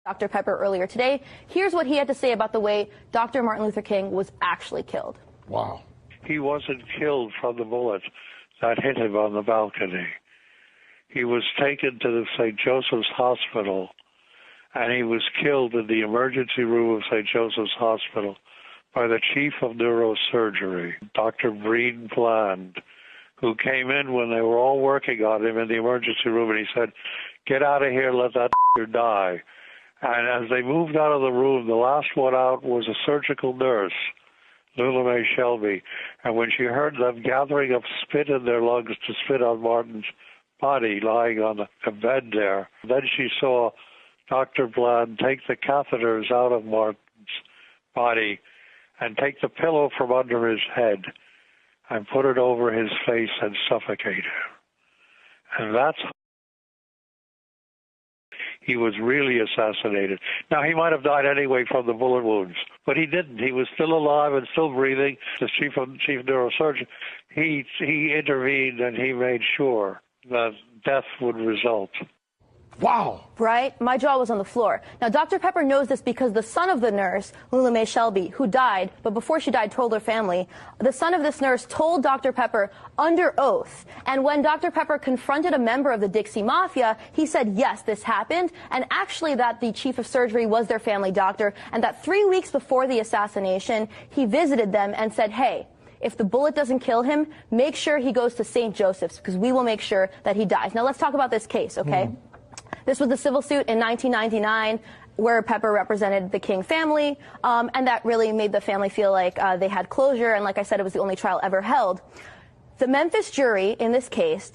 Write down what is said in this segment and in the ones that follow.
Dr. Pepper earlier today. Here's what he had to say about the way Dr. Martin Luther King was actually killed. Wow. He wasn't killed from the bullet that hit him on the balcony. He was taken to the St. Joseph's Hospital, and he was killed in the emergency room of St. Joseph's Hospital by the chief of neurosurgery, Dr. Breen Bland, who came in when they were all working on him in the emergency room, and he said, "Get out of here, let that die." And as they moved out of the room, the last one out was a surgical nurse, Lula Mae Shelby. And when she heard them gathering up spit in their lungs to spit on Martin's body lying on a bed there, then she saw Dr. Bland take the catheters out of Martin's body and take the pillow from under his head and put it over his face and suffocate him. And that's he was really assassinated. Now, he might have died anyway from the bullet wounds, but he didn't. He was still alive and still breathing. The chief neurosurgeon, he intervened and he made sure that death would result. Wow. Right? My jaw was on the floor. Now, Dr. Pepper knows this because the son of the nurse, Lula Mae Shelby, who died, but before she died told her family, the son of this nurse told Dr. Pepper under oath. And when Dr. Pepper confronted a member of the Dixie Mafia, he said, yes, this happened, and actually that the chief of surgery was their family doctor, and that 3 weeks before the assassination, he visited them and said, hey, if the bullet doesn't kill him, make sure he goes to St. Joseph's, because we will make sure that he dies. Now, let's talk about this case, okay? This was the civil suit in 1999 where Pepper represented the King family, and that really made the family feel like they had closure, and like I said, it was the only trial ever held. The Memphis jury in this case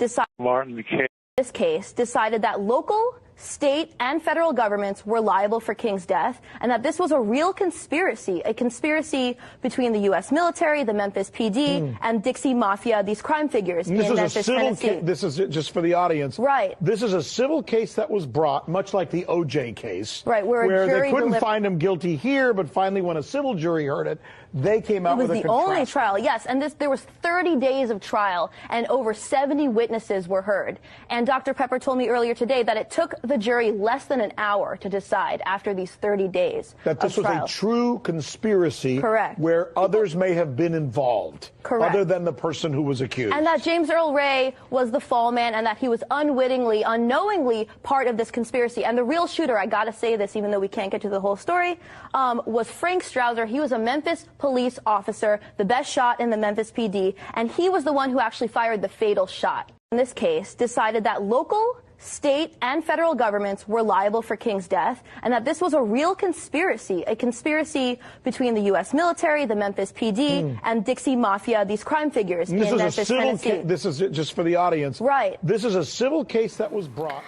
decided that local, state, and federal governments were liable for King's death, and that this was a real conspiracy, a conspiracy between the U.S. military, the Memphis PD, and Dixie Mafia, these crime figures in Memphis, Tennessee. This is just for the audience. Right. This is a civil case that was brought, much like the O.J. case. Right, where they couldn't find him guilty here, but finally when a civil jury heard it, they came out with a It was the only trial, yes, and there was 30 days of trial, and over 70 witnesses were heard. And Dr. Pepper told me earlier today that it took the jury less than an hour to decide after these 30 days that this was a true conspiracy. Correct. Where others may have been involved. Correct. Other than the person who was accused. And that James Earl Ray was the fall man, and that he was unwittingly, unknowingly part of this conspiracy. And the real shooter, I gotta say this even though we can't get to the whole story, was Frank Strouser. He was a Memphis police officer, the best shot in the Memphis PD, and he was the one who actually fired the fatal shot. In this case, decided that local, state, and federal governments were liable for King's death, and that this was a real conspiracy, a conspiracy between the U.S. military, the Memphis PD, and Dixie Mafia, these crime figures in Memphis, Tennessee. This is just for the audience. Right. This is a civil case that was brought.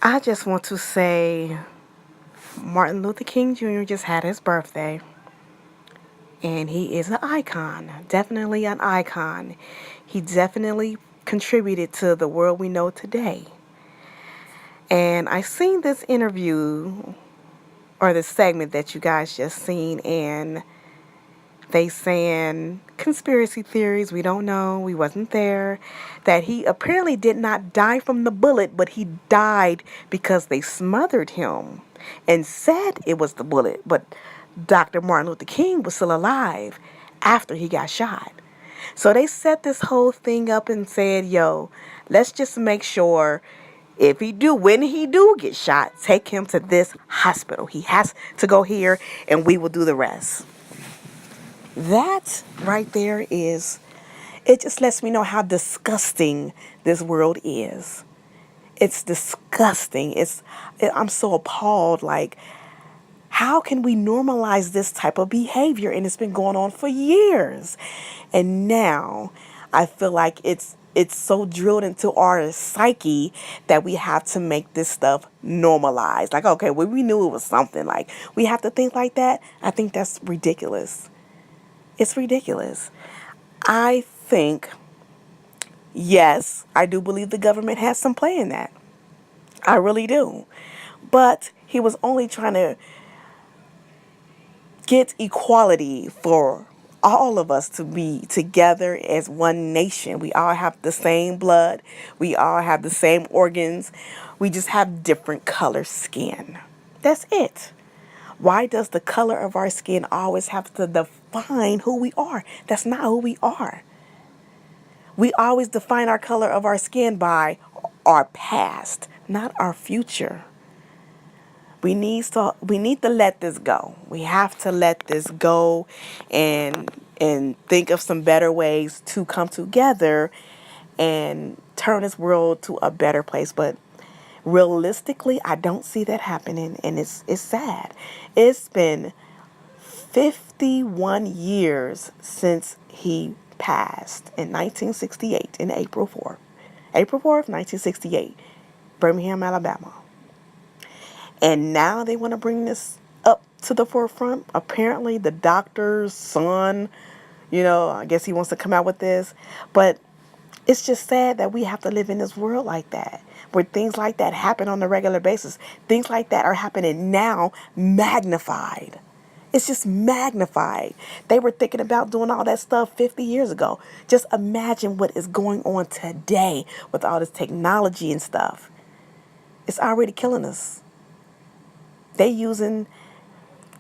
I just want to say Martin Luther King Jr. just had his birthday. And he is an icon, definitely an icon. He definitely contributed to the world we know today. And I seen this interview, or this segment that you guys just seen, and they saying conspiracy theories, we don't know, we wasn't there, that he apparently did not die from the bullet, but he died because they smothered him and said it was the bullet, but Dr. Martin Luther King was still alive after he got shot. So they set this whole thing up and said, yo, let's just make sure when he do get shot, take him to this hospital. He has to go here and we will do the rest. That right there it just lets me know how disgusting this world is. It's disgusting. I'm so appalled, like, how can we normalize this type of behavior? And it's been going on for years. And now I feel like it's so drilled into our psyche that we have to make this stuff normalized. Like, okay, well, we knew it was something. Like, we have to think like that. I think that's ridiculous. It's ridiculous. I think, yes, I do believe the government has some play in that. I really do. But he was only trying to get equality for all of us to be together as one nation. We all have the same blood. We all have the same organs. We just have different color skin. That's it. Why does the color of our skin always have to define who we are? That's not who we are. We always define our color of our skin by our past, not our future. We need to let this go. We have to let this go and think of some better ways to come together and turn this world to a better place. But realistically, I don't see that happening, and it's sad. It's been 51 years since he passed in 1968, in April 4th. April 4th, 1968, Birmingham, Alabama. And now they want to bring this up to the forefront. Apparently the doctor's son, I guess he wants to come out with this. But it's just sad that we have to live in this world like that, where things like that happen on a regular basis. Things like that are happening now, magnified. It's just magnified. They were thinking about doing all that stuff 50 years ago. Just imagine what is going on today with all this technology and stuff. It's already killing us. They using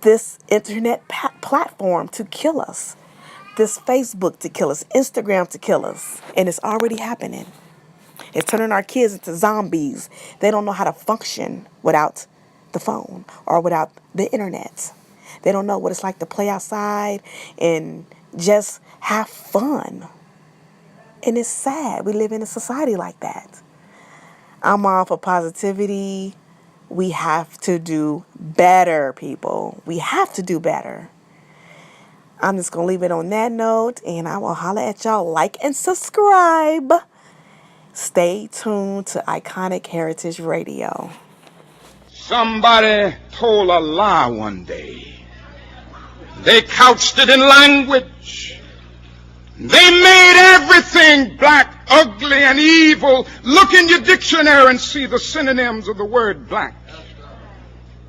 this internet platform to kill us. This Facebook to kill us. Instagram to kill us. And it's already happening. It's turning our kids into zombies. They don't know how to function without the phone or without the internet. They don't know what it's like to play outside and just have fun. And it's sad. We live in a society like that. I'm all for positivity. We have to do better, people. We have to do better. I'm just going to leave it on that note, and I will holler at y'all. Like and subscribe. Stay tuned to Iconic Heritage Radio. Somebody told a lie one day. They couched it in language. They made everything black, ugly, and evil. Look in your dictionary and see the synonyms of the word black.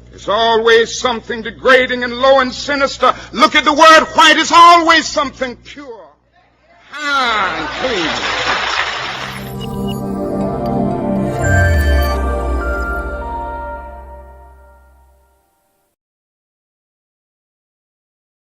There's always something degrading and low and sinister. Look at the word white. It's always something pure, high, and clean.